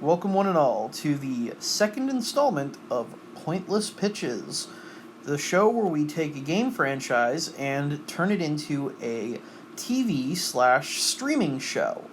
Welcome one and all to the second installment of Pointless Pitches, the show where we take a game franchise and turn it into a TV/streaming show.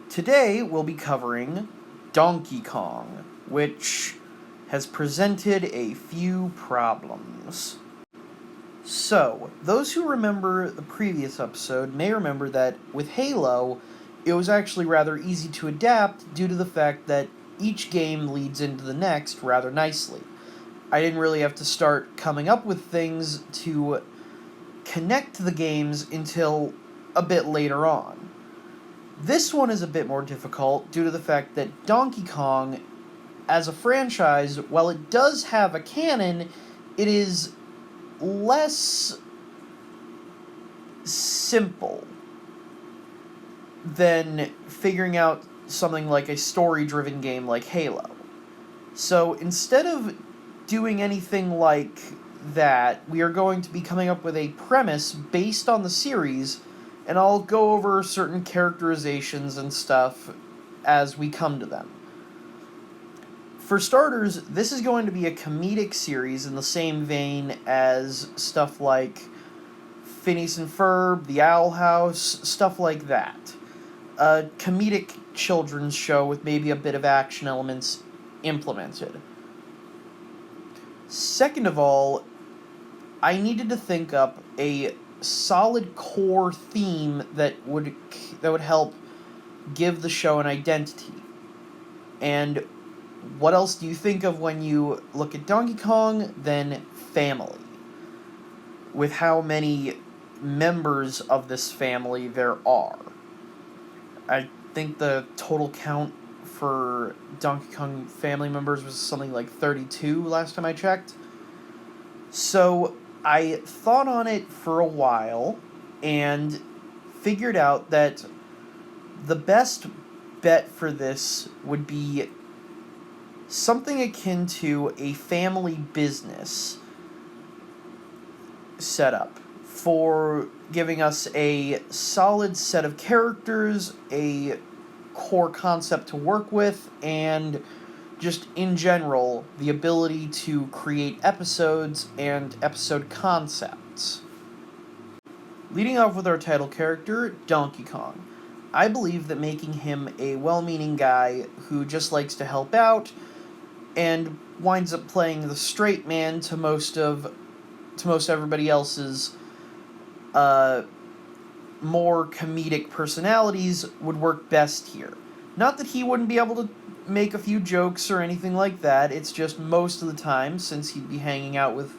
Today we'll be covering Donkey Kong, which has presented a few problems. So, those who remember the previous episode may remember that with Halo, it was actually rather easy to adapt due to the fact that each game leads into the next rather nicely. I didn't really have to start coming up with things to connect the games until a bit later on. This one is a bit more difficult due to the fact that Donkey Kong, as a franchise, while it does have a canon, it is less simple than figuring out something like a story-driven game like Halo. So instead of doing anything like that, we are going to be coming up with a premise based on the series, and I'll go over certain characterizations and stuff as we come to them. For starters, this is going to be a comedic series in the same vein as stuff like Phineas and Ferb, The Owl House, stuff like that. A comedic children's show with maybe a bit of action elements implemented. Second of all, I needed to think up a solid core theme that would help give the show an identity. And what else do you think of when you look at Donkey Kong? Then family. With how many members of this family there are. I think the total count for Donkey Kong family members was something like 32 last time I checked. So I thought on it for a while and figured out that the best bet for this would be something akin to a family business setup for giving us a solid set of characters, a core concept to work with, and just in general, the ability to create episodes and episode concepts. Leading off with our title character, Donkey Kong. I believe that making him a well-meaning guy who just likes to help out and winds up playing the straight man to most everybody else's more comedic personalities would work best here. Not that he wouldn't be able to make a few jokes or anything like that, it's just most of the time, since he'd be hanging out with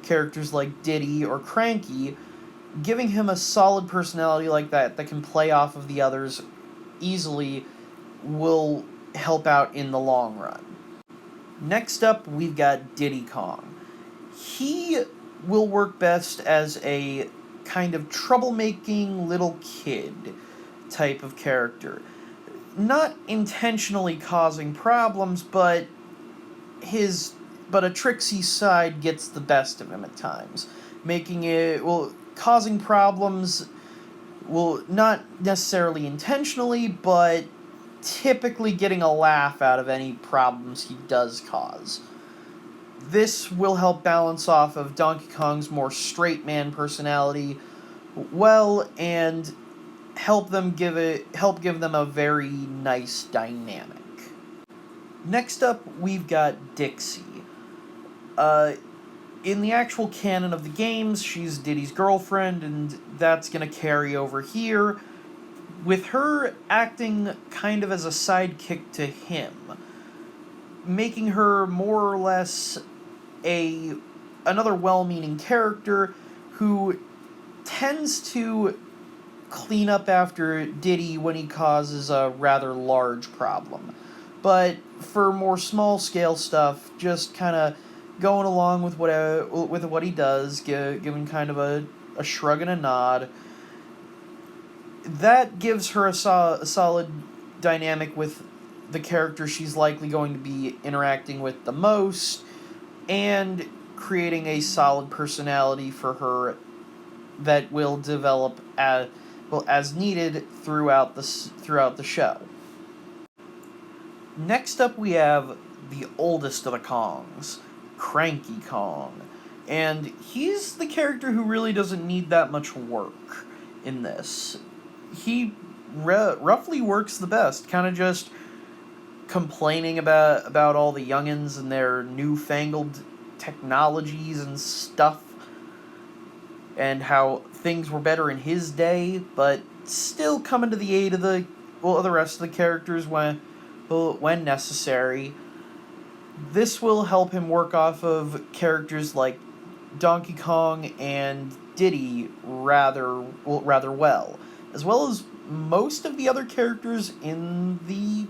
characters like Diddy or Cranky, giving him a solid personality like that can play off of the others easily will help out in the long run. Next up, we've got Diddy Kong. He will work best as a kind of troublemaking little kid type of character. Not intentionally causing problems, but a tricksy side gets the best of him at times. Causing problems, not necessarily intentionally, but typically getting a laugh out of any problems he does cause. This will help balance off of Donkey Kong's more straight man personality well, and help give them a very nice dynamic. Next up, we've got Dixie. In the actual canon of the games, she's Diddy's girlfriend, and that's gonna carry over here, with her acting kind of as a sidekick to him, making her more or less another well-meaning character who tends to clean up after Diddy when he causes a rather large problem. But for more small-scale stuff, just kind of going along with what he does, giving kind of a shrug and a nod. That gives her a solid dynamic with the character she's likely going to be interacting with the most, and creating a solid personality for her that will develop as needed throughout the show. Next up, we have the oldest of the Kongs, Cranky Kong. And he's the character who really doesn't need that much work in this. He roughly works the best, kind of just complaining about all the youngins and their newfangled technologies and stuff, and how things were better in his day, but still coming to the aid of the rest of the characters when necessary. This will help him work off of characters like Donkey Kong and Diddy rather well as most of the other characters in the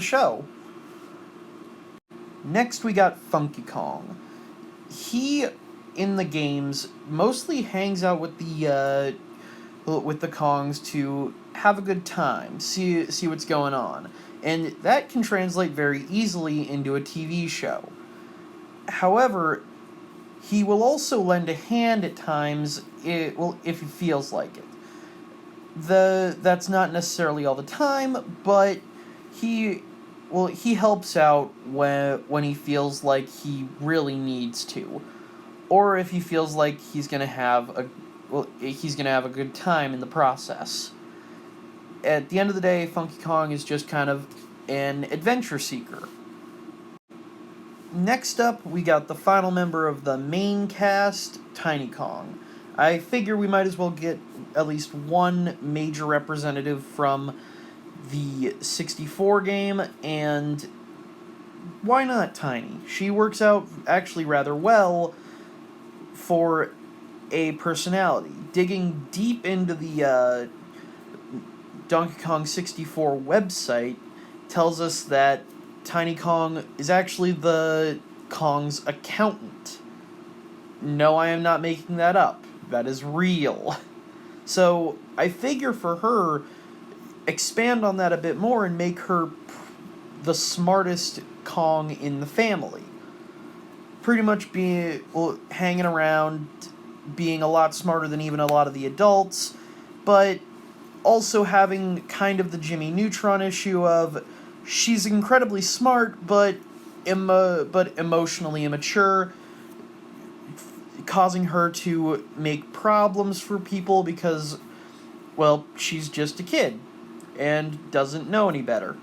show. Next, we got Funky Kong. He, in the games, mostly hangs out with the Kongs to have a good time, see what's going on, and that can translate very easily into a TV show. However, he will also lend a hand at times, if he feels like it. That's not necessarily all the time, but he helps out when he feels like he really needs to, or if he feels like he's gonna have a good time in the process. At the end of the day, Funky Kong is just kind of an adventure seeker. Next up, we got the final member of the main cast, Tiny Kong. I figure we might as well get at least one major representative from the 64 game, and why not Tiny? She works out actually rather well for a personality. Digging deep into the Donkey Kong 64 website tells us that Tiny Kong is actually the Kong's accountant. No, I am not making that up. That is real. So, I figure for her, expand on that a bit more and make her the smartest Kong in the family. Pretty much hanging around, being a lot smarter than even a lot of the adults, but also having kind of the Jimmy Neutron issue of she's incredibly smart, but emotionally immature, causing her to make problems for people because, well, she's just a kid and doesn't know any better.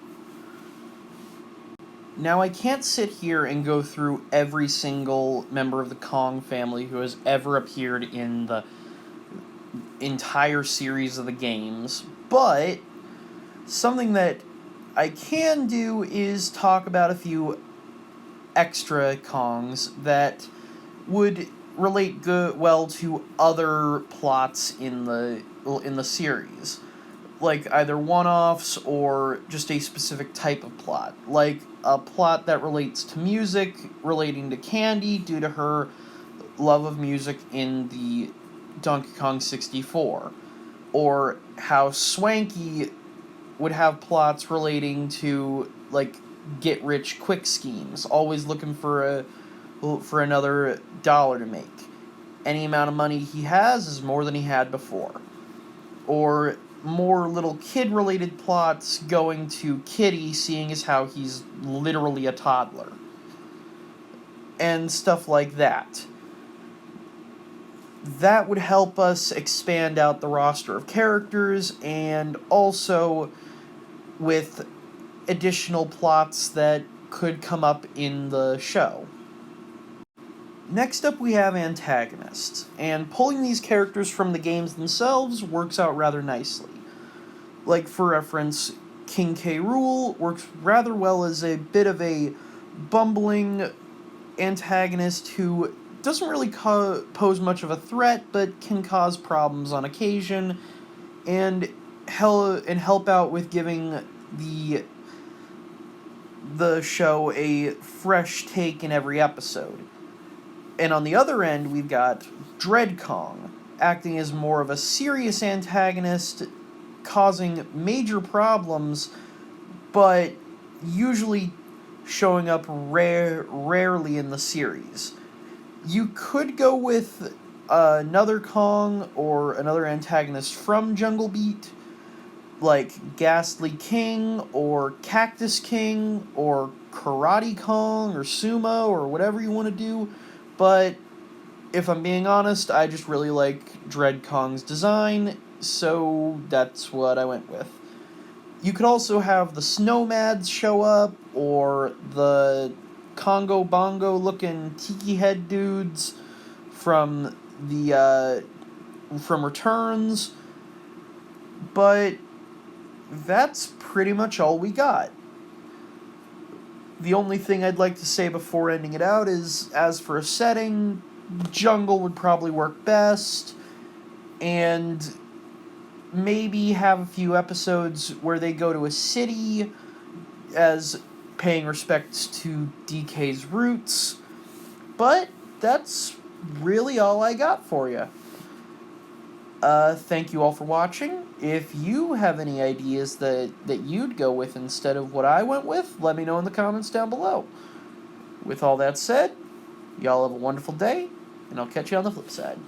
Now, I can't sit here and go through every single member of the Kong family who has ever appeared in the entire series of the games, but something that I can do is talk about a few extra Kongs that would relate well to other plots in the series, like either one-offs or just a specific type of plot, like a plot that relates to music, relating to Candy due to her love of music in the Donkey Kong 64, or how Swanky would have plots relating to, like, get-rich-quick schemes, always looking for another dollar to make. Any amount of money he has is more than he had before. Or more little kid-related plots going to Kitty, seeing as how he's literally a toddler. And stuff like that. That would help us expand out the roster of characters, and also with additional plots that could come up in the show. Next up, we have antagonists, and pulling these characters from the games themselves works out rather nicely. Like, for reference, King K. Rool works rather well as a bit of a bumbling antagonist who doesn't really pose much of a threat, but can cause problems on occasion, and help out with giving the show a fresh take in every episode. And on the other end, we've got Dread Kong, acting as more of a serious antagonist, causing major problems, but usually showing up rarely in the series. You could go with another Kong or another antagonist from Jungle Beat like Ghastly King or Cactus King or Karate Kong or Sumo or whatever you want to do, but if I'm being honest, I just really like Dread Kong's design, so that's what I went with. You could also have the Snowmads show up, or the Congo Bongo looking tiki head dudes from from Returns, but that's pretty much all we got. The only thing I'd like to say before ending it out is, as for a setting, jungle would probably work best, and maybe have a few episodes where they go to a city as paying respects to DK's roots, but that's really all I got for you. Thank you all for watching. If you have any ideas that you'd go with instead of what I went with, let me know in the comments down below. With all that said, y'all have a wonderful day, and I'll catch you on the flip side.